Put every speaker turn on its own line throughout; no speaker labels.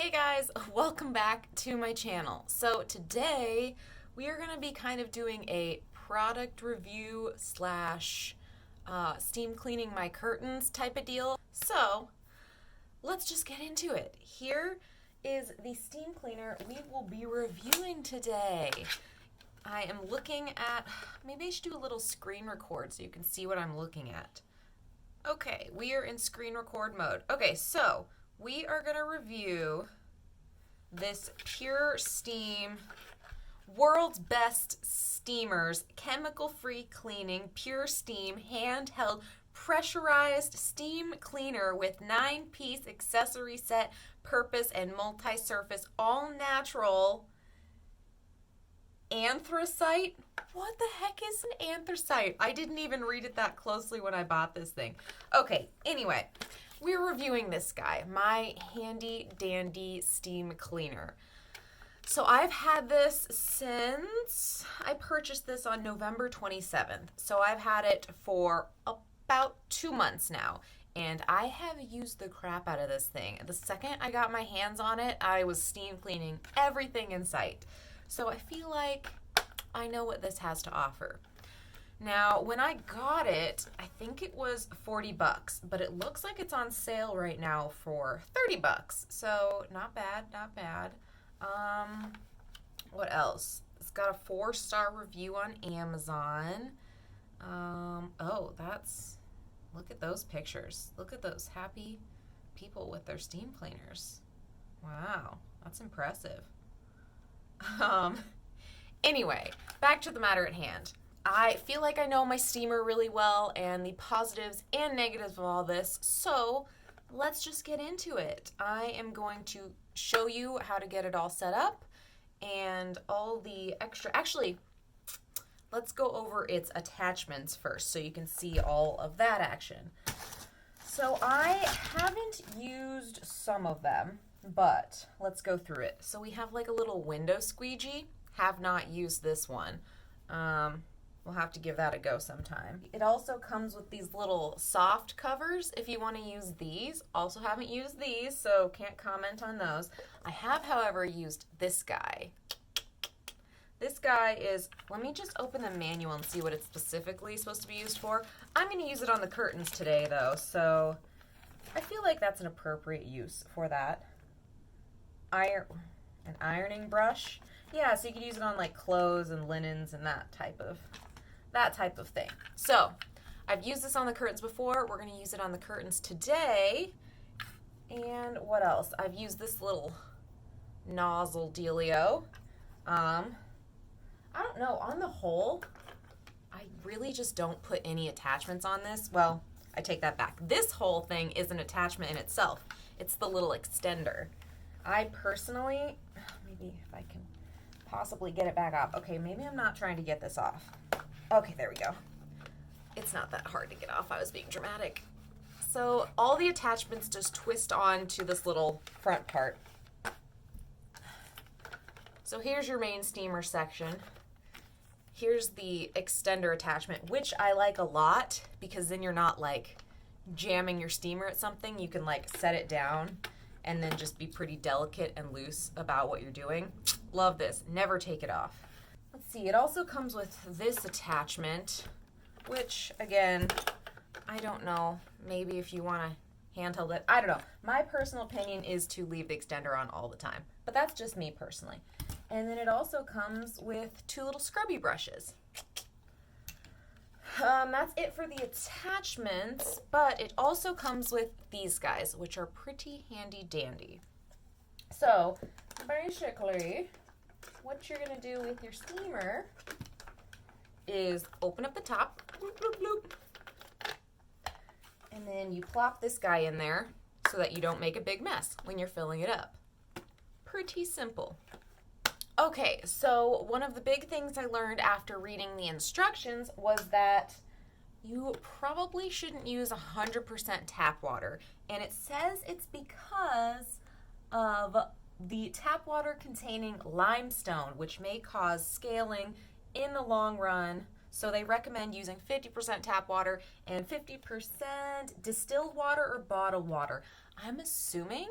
Hey guys, welcome back to my channel. So today we are going to be kind of doing a product review slash steam cleaning my curtains type of deal. So let's just get into it. Here is the steam cleaner we will be reviewing today. I am looking at, maybe I should do a little screen record so you can see what I'm looking at. Okay, we are in screen record mode. Okay, so we are going to review this Pure Steam World's Best Steamers Chemical-Free Cleaning Pure Steam Handheld Pressurized Steam Cleaner with 9-piece accessory set, purpose, and multi-surface all-natural anthracite. What the heck is an anthracite? I didn't even read it that closely when I bought this thing. Okay, anyway. We're reviewing this guy, my handy dandy steam cleaner. So I've had this since I purchased this on November 27th. So I've had it for about 2 months now. And I have used the crap out of this thing. The second I got my hands on it, I was steam cleaning everything in sight. So I feel like I know what this has to offer. Now, when I got it, I think it was 40 bucks, but it looks like it's on sale right now for 30 bucks. So, not bad, not bad. What else? It's got a 4-star review on Amazon. Look at those pictures. Look at those happy people with their steam cleaners. Wow, that's impressive. Anyway, back to the matter at hand. I feel like I know my steamer really well and the positives and negatives of all this, so let's just get into it. I am going to show you how to get it all set up and all the extra, actually, let's go over its attachments first so you can see all of that action. So I haven't used some of them, but let's go through it. So we have like a little window squeegee. Have not used this one. We'll have to give that a go sometime. It also comes with these little soft covers if you want to use these. Also haven't used these, so can't comment on those. I have, however, used this guy. This guy is, let me just open the manual and see what it's specifically supposed to be used for. I'm going to use it on the curtains today, though, so I feel like that's an appropriate use for that. An ironing brush. Yeah, so you could use it on like clothes and linens and that type of thing. So, I've used this on the curtains before. We're going to use it on the curtains today. And what else? I've used this little nozzle dealio. I don't know. On the whole, I really just don't put any attachments on this. Well, I take that back. This whole thing is an attachment in itself. It's the little extender. I personally, maybe if I can possibly get it back off. Okay, maybe I'm not trying to get this off. Okay, there we go. It's not that hard to get off. I was being dramatic. So all the attachments just twist on to this little front part. So here's your main steamer section. Here's the extender attachment, which I like a lot because then you're not like jamming your steamer at something. You can like set it down and then just be pretty delicate and loose about what you're doing. Love this. Never take it off. Let's see. It also comes with this attachment, which, again, I don't know. Maybe if you want to handheld it. I don't know. My personal opinion is to leave the extender on all the time. But that's just me personally. And then it also comes with 2 little scrubby brushes. That's it for the attachments, but it also comes with these guys, which are pretty handy dandy. So, basically, what you're going to do with your steamer is open up the top, bloop, bloop, bloop, and then you plop this guy in there so that you don't make a big mess when you're filling it up. Pretty simple. Okay, so one of the big things I learned after reading the instructions was that you probably shouldn't use 100% tap water. And it says it's because of the tap water containing limestone, which may cause scaling in the long run. So they recommend using 50% tap water and 50% distilled water or bottled water. I'm assuming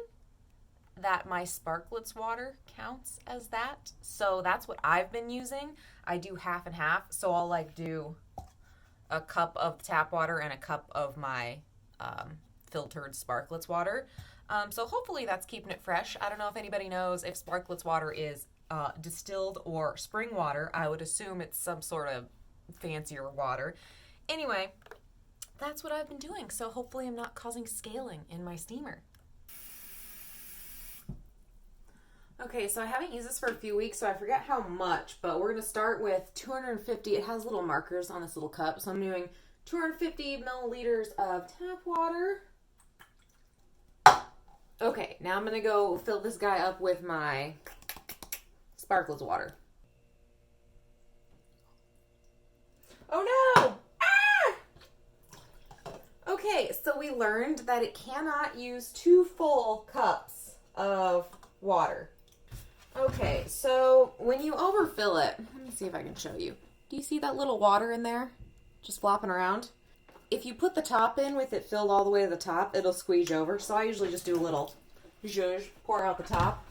that my sparklets water counts as that. So that's what I've been using. I do half and half. So I'll like do a cup of tap water and a cup of my filtered sparklets water. So hopefully that's keeping it fresh. I don't know if anybody knows if sparklets water is distilled or spring water. I would assume it's some sort of fancier water. Anyway, that's what I've been doing. So hopefully I'm not causing scaling in my steamer. Okay, so I haven't used this for a few weeks, so I forget how much, but we're going to start with 250. It has little markers on this little cup, so I'm doing 250 milliliters of tap water. Okay, now I'm going to go fill this guy up with my sparklets water. Oh no! Ah! Okay, so we learned that it cannot use 2 full cups of water. Okay, so when you overfill it, let me see if I can show you. Do you see that little water in there? Just flopping around? If you put the top in with it filled all the way to the top, it'll squeeze over. So I usually just do a little zhuzh, pour out the top.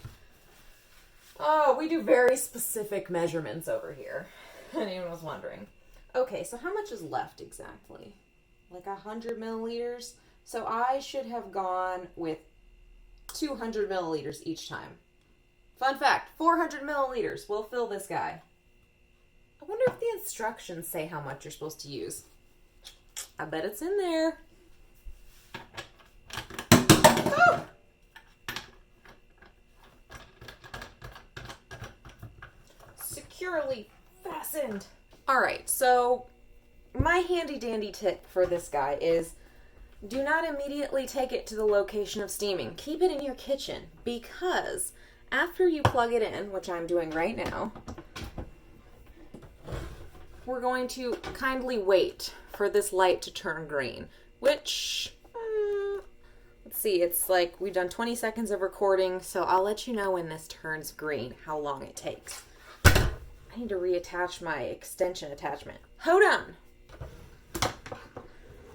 Oh, we do very specific measurements over here. Anyone was wondering. Okay, so how much is left exactly? Like 100 milliliters? So I should have gone with 200 milliliters each time. Fun fact, 400 milliliters will fill this guy. I wonder if the instructions say how much you're supposed to use. I bet it's in there. Oh! Securely fastened. All right, so my handy dandy tip for this guy is do not immediately take it to the location of steaming. Keep it in your kitchen because after you plug it in, which I'm doing right now, we're going to kindly wait for this light to turn green, which, let's see, it's like we've done 20 seconds of recording, so I'll let you know when this turns green, how long it takes. I need to reattach my extension attachment. Hold on.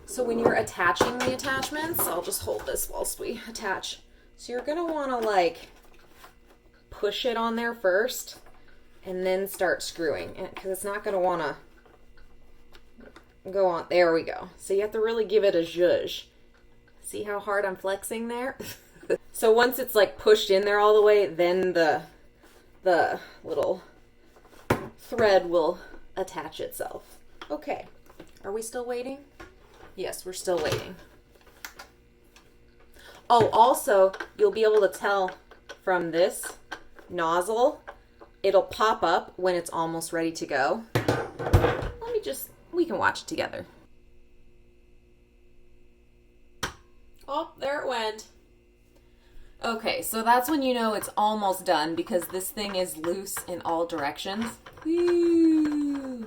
So when you're attaching the attachments, I'll just hold this whilst we attach. So you're gonna wanna like push it on there first and then start screwing, because it's not going to want to go on. There we go. So you have to really give it a zhuzh. See how hard I'm flexing there? So once it's like pushed in there all the way, then the little thread will attach itself. Okay, are we still waiting? Yes, we're still waiting. Oh, also, you'll be able to tell from this nozzle, it'll pop up when it's almost ready to go. We can watch it together. Oh, there it went. Okay, so that's when you know it's almost done because this thing is loose in all directions. Woo!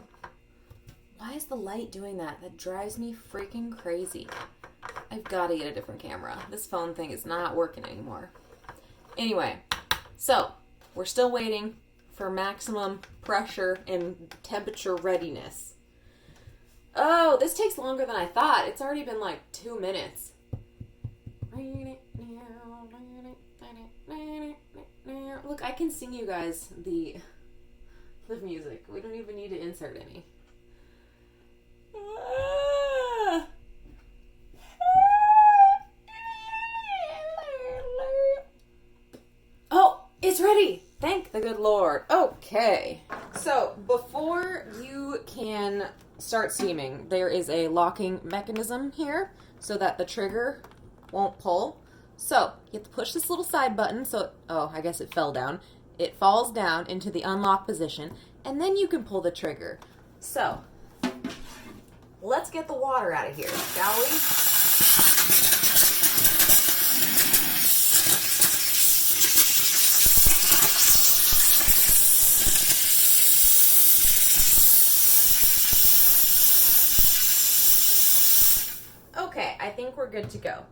Why is the light doing that? That drives me freaking crazy. I've got to get a different camera. This phone thing is not working anymore. Anyway, so we're still waiting for maximum pressure and temperature readiness. Oh, this takes longer than I thought. It's already been like 2 minutes. Look, I can sing you guys the music. We don't even need to insert any. Oh, it's ready. Thank the good Lord. Okay. So before you can start steaming, there is a locking mechanism here so that the trigger won't pull. So you have to push this little side button. So, oh, I guess it fell down. It falls down into the unlock position and then you can pull the trigger. So let's get the water out of here, shall we? Okay, I think we're good to go.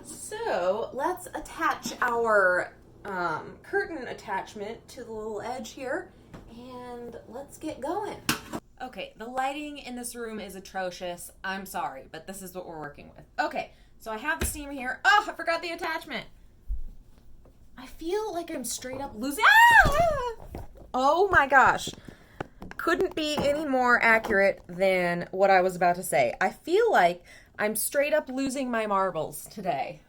So let's attach our curtain attachment to the little edge here and let's get going. Okay, the lighting in this room is atrocious. I'm sorry, but this is what we're working with. Okay, so I have the steamer here. Oh, I forgot the attachment. I feel like I'm straight up losing. Ah! Oh my gosh. Couldn't be any more accurate than what I was about to say. I feel like I'm straight up losing my marbles today.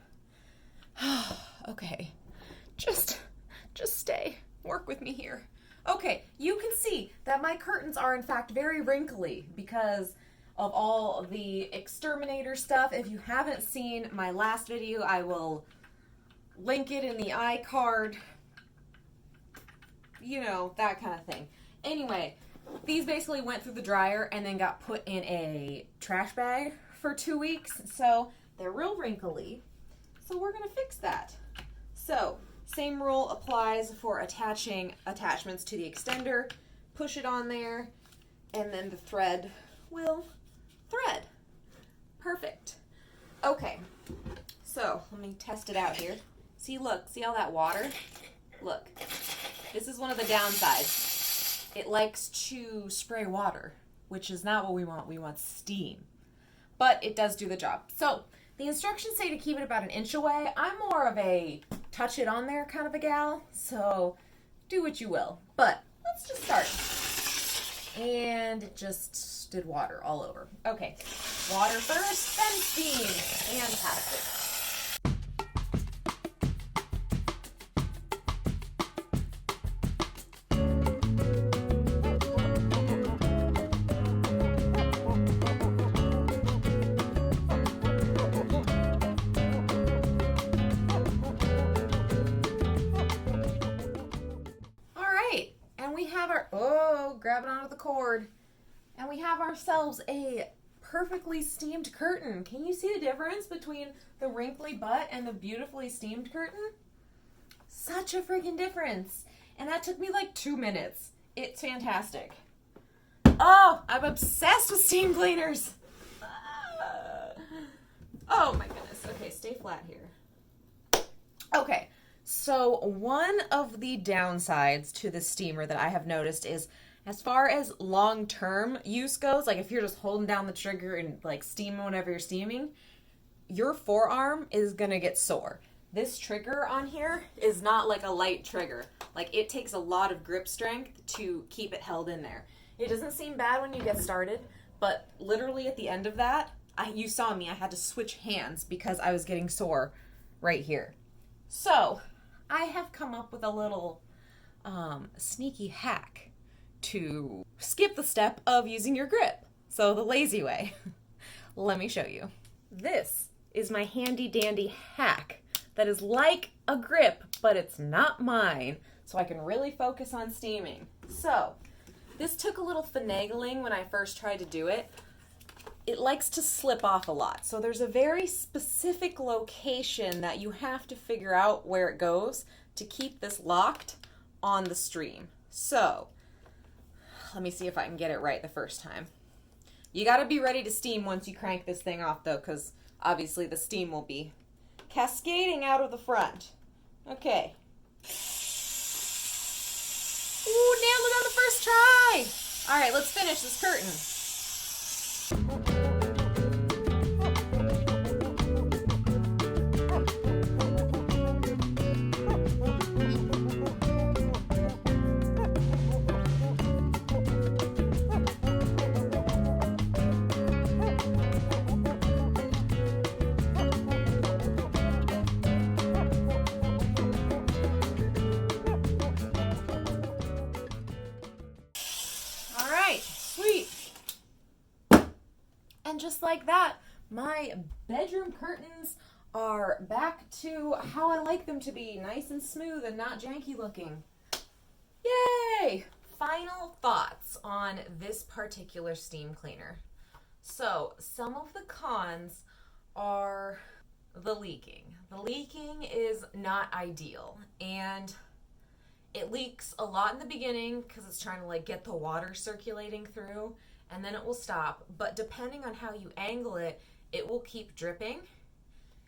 Okay. Just stay. Work with me here. Okay, you can see that my curtains are in fact very wrinkly because of all the exterminator stuff. If you haven't seen my last video, I will link it in the iCard. You know, that kind of thing. Anyway, these basically went through the dryer and then got put in a trash bag for 2 weeks. So they're real wrinkly. So we're gonna fix that. So same rule applies for attaching attachments to the extender. Push it on there and then the thread will thread. Perfect. Okay, so let me test it out here. See, look, see all that water? Look, this is one of the downsides. It likes to spray water, which is not what we want. We want steam. But it does do the job. So the instructions say to keep it about 1 inch away. I'm more of a touch it on there kind of a gal, so do what you will. But let's just start. And it just did water all over. Okay, water first, then steam. Fantastic. Grab it onto the cord, and we have ourselves a perfectly steamed curtain. Can you see the difference between the wrinkly butt and the beautifully steamed curtain? Such a freaking difference. And that took me like 2 minutes. It's fantastic. Oh, I'm obsessed with steam cleaners. Oh my goodness. Okay, stay flat here. Okay, so one of the downsides to the steamer that I have noticed is as far as long-term use goes, like if you're just holding down the trigger and like steaming whenever you're steaming, your forearm is gonna get sore. This trigger on here is not like a light trigger. Like it takes a lot of grip strength to keep it held in there. It doesn't seem bad when you get started, but literally at the end of that, you saw me, I had to switch hands because I was getting sore right here. So I have come up with a little sneaky hack to skip the step of using your grip. So the lazy way. Let me show you. This is my handy dandy hack that is like a grip, but it's not mine. So I can really focus on steaming. So this took a little finagling when I first tried to do it. It likes to slip off a lot. So there's a very specific location that you have to figure out where it goes to keep this locked on the stream. So let me see if I can get it right the first time. You got to be ready to steam once you crank this thing off though, because obviously the steam will be cascading out of the front. Okay. Ooh, nailed it on the first try. All right, let's finish this curtain. And just like that, my bedroom curtains are back to how I like them to be, nice and smooth and not janky looking. Yay! Final thoughts on this particular steam cleaner. So some of the cons are the leaking. The leaking is not ideal, and it leaks a lot in the beginning because it's trying to like get the water circulating through, and then it will stop. But depending on how you angle it, it will keep dripping,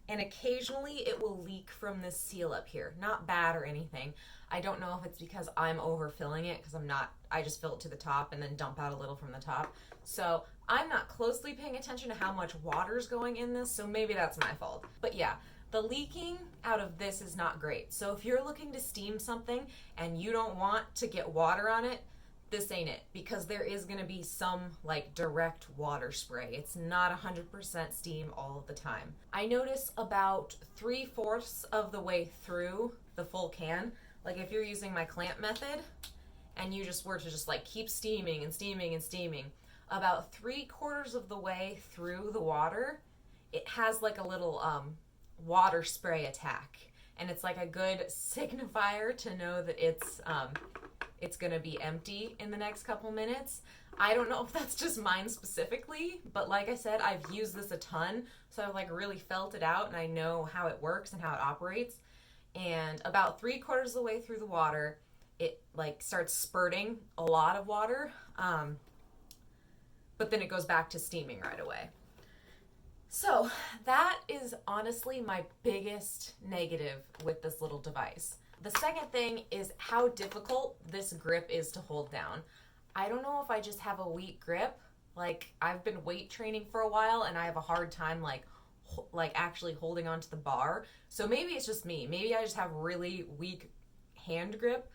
and occasionally it will leak from this seal up here. Not bad or anything. I don't know if it's because I'm overfilling it, because I just fill it to the top and then dump out a little from the top. So I'm not closely paying attention to how much water is going in this, so maybe that's my fault. But yeah, The leaking out of this is not great. So if you're looking to steam something and you don't want to get water on it, this ain't it, because there is going to be some like direct water spray. It's not 100% steam all the time. I notice about 3/4 of the way through the full can, like if you're using my clamp method and you just were to just like keep steaming and steaming and steaming, about 3/4 of the way through the water, it has like a little water spray attack, and it's like a good signifier to know that it's gonna be empty in the next couple minutes. I don't know if that's just mine specifically, but like I said, I've used this a ton, so I've like really felt it out and I know how it works and how it operates. And about 3/4 of the way through the water, it like starts spurting a lot of water, but then it goes back to steaming right away. So that is honestly my biggest negative with this little device. The second thing is how difficult this grip is to hold down. I don't know if I just have a weak grip. Like, I've been weight training for a while and I have a hard time like actually holding onto the bar. So maybe it's just me. Maybe I just have really weak hand grip.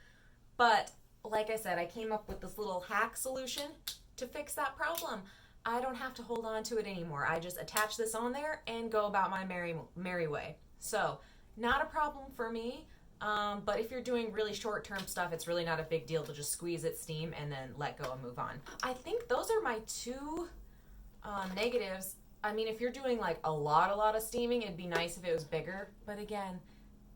But like I said, I came up with this little hack solution to fix that problem. I don't have to hold on to it anymore. I just attach this on there and go about my merry way. So not a problem for me. But if you're doing really short-term stuff, it's really not a big deal to just squeeze it, steam, and then let go and move on. I think those are my two negatives. I mean, if you're doing like a lot of steaming, it'd be nice if it was bigger. But again,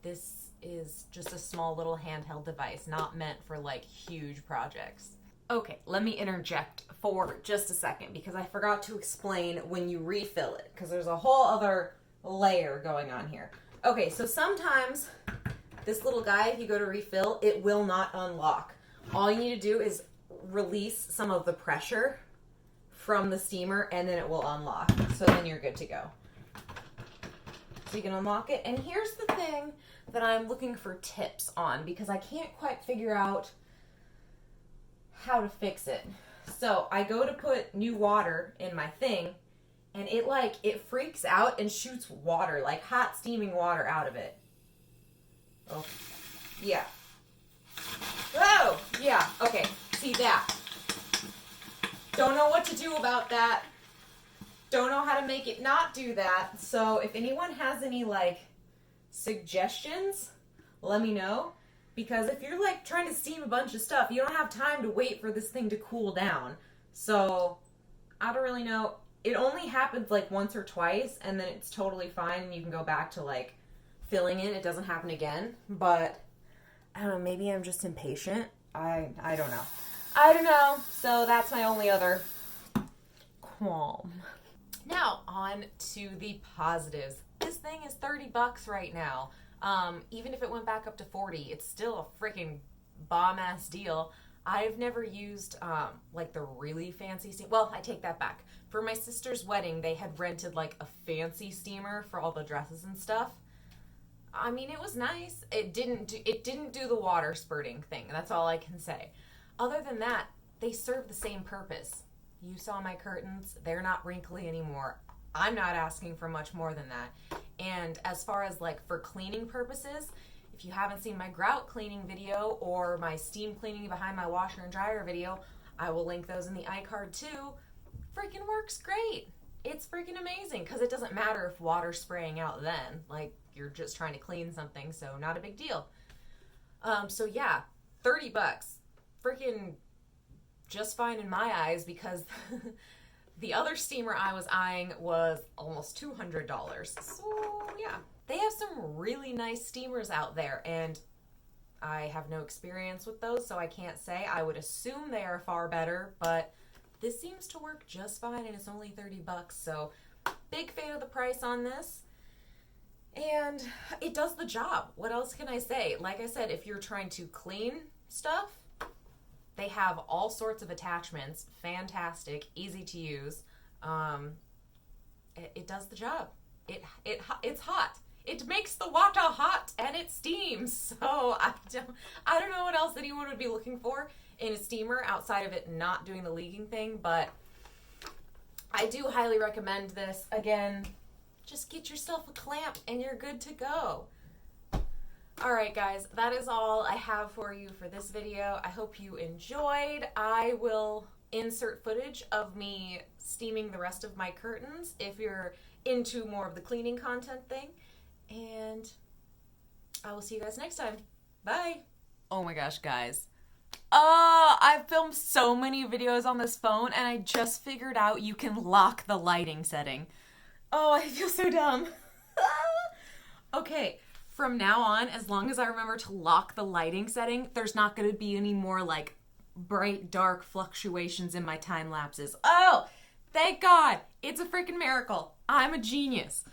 this is just a small little handheld device, not meant for like huge projects. Okay, let me interject for just a second because I forgot to explain when you refill it, because there's a whole other layer going on here. Okay, so sometimes this little guy, if you go to refill, it will not unlock. All you need to do is release some of the pressure from the steamer and then it will unlock. So then you're good to go. So you can unlock it. And here's the thing that I'm looking for tips on because I can't quite figure out how to fix it. So I go to put new water in my thing and it freaks out and shoots water, like hot steaming water out of it. Oh, yeah. Oh, yeah. Okay. See that. Don't know what to do about that. Don't know how to make it not do that. So if anyone has any like suggestions, let me know. Because if you're like trying to steam a bunch of stuff, you don't have time to wait for this thing to cool down. So I don't really know. It only happens like once or twice and then it's totally fine and you can go back to like filling in. It doesn't happen again. But I don't know, maybe I'm just impatient. I don't know. I don't know. So that's my only other qualm. Now on to the positives. This thing is $30 right now. Even if it went back up to 40, it's still a freaking bomb-ass deal. I've never used, like the really fancy steam. Well, I take that back. For my sister's wedding, they had rented like a fancy steamer for all the dresses and stuff. I mean, it was nice. It didn't do the water spurting thing. That's all I can say. Other than that, they serve the same purpose. You saw my curtains. They're not wrinkly anymore. I'm not asking for much more than that. And as far as like for cleaning purposes, if you haven't seen my grout cleaning video or my steam cleaning behind my washer and dryer video, I will link those in the iCard too. Freaking works great. It's freaking amazing because it doesn't matter if water's spraying out then. Like, you're just trying to clean something, so not a big deal. So yeah, $30. Freaking just fine in my eyes because the other steamer I was eyeing was almost $200. So yeah, they have some really nice steamers out there and I have no experience with those, so I can't say. I would assume they are far better, but this seems to work just fine and it's only $30. So big fan of the price on this. And it does the job. What else can I say? Like I said, if you're trying to clean stuff, they have all sorts of attachments. Fantastic, easy to use. It does the job. It's hot. It makes the water hot and it steams. So I don't know what else anyone would be looking for in a steamer outside of it not doing the leaking thing, but I do highly recommend this. Again, just get yourself a clamp and you're good to go. Alright guys, that is all I have for you for this video. I hope you enjoyed. I will insert footage of me steaming the rest of my curtains if you're into more of the cleaning content thing. And I will see you guys next time. Bye! Oh my gosh, guys. I've filmed so many videos on this phone and I just figured out you can lock the lighting setting. Oh, I feel so dumb. Okay. From now on, as long as I remember to lock the lighting setting, there's not going to be any more like bright, dark fluctuations in my time lapses. Oh, thank God. It's a freaking miracle. I'm a genius.